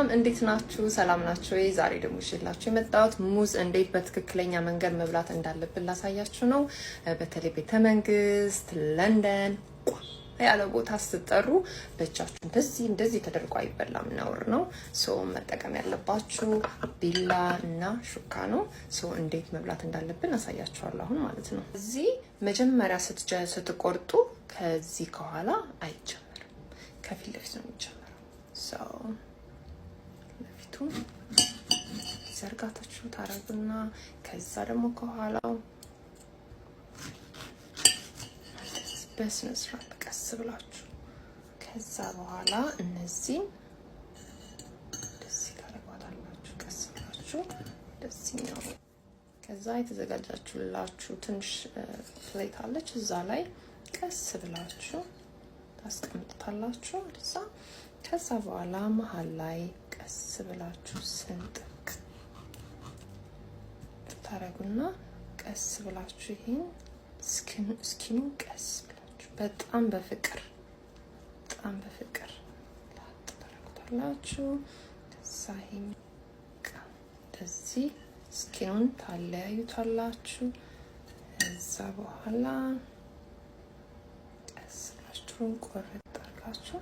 እንዴት ናችሁ? ሰላም ናችሁ? ዛሬ ደግሞ ይዤላችሁ የመጣሁት ሙዝ እንዴት በትክክለኛ መንገድ መብላት እንዳለብን ላሳያችሁ ነው። በተለይ ቤተ መንግስት፣ ለንደን ያለ ቦታ ስትጠሩ በእጃችሁ እንደዚህ ተደርጎ አይበላም፣ ነውር ነው። መጠቀም ያለባችሁ ቢላ እና ሹካ ነው። እንዴት መብላት እንዳለብን አሳያችኋለሁ አሁን ማለት ነው። እዚህ መጀመሪያ ስትቆርጡ ከዚህ ከኋላ አይጀመርም፣ ከፊት ለፊት ነው የሚጀመረው። ለፊቱን ዘርጋታችሁ ታረጉና ከዛ ደግሞ ከኋላው በስነ ስርዓት ቀስ ብላችሁ ከዛ በኋላ እነዚህ እንደዚህ ታረጋታላችሁ። ቀስ ብላችሁ እንደዚህኛው ከዛ የተዘጋጃችሁላችሁ ትንሽ ፕሌት አለች፣ እዛ ላይ ቀስ ብላችሁ ታስቀምጡታላችሁ እንደዛ። ከዛ በኋላ መሃል ላይ ቀስ ብላችሁ ስንጥቅ ታረጉና ቀስ ብላችሁ ይሄን ስኪኑ ቀስ ብላችሁ በጣም በፍቅር ታረጉታላችሁ። ከዛ ይሄን እንደዚህ ስኪኑን ታለያዩታላችሁ። ከዛ በኋላ ቀስ ብላችሁ ቆረጥ አድርጋችሁ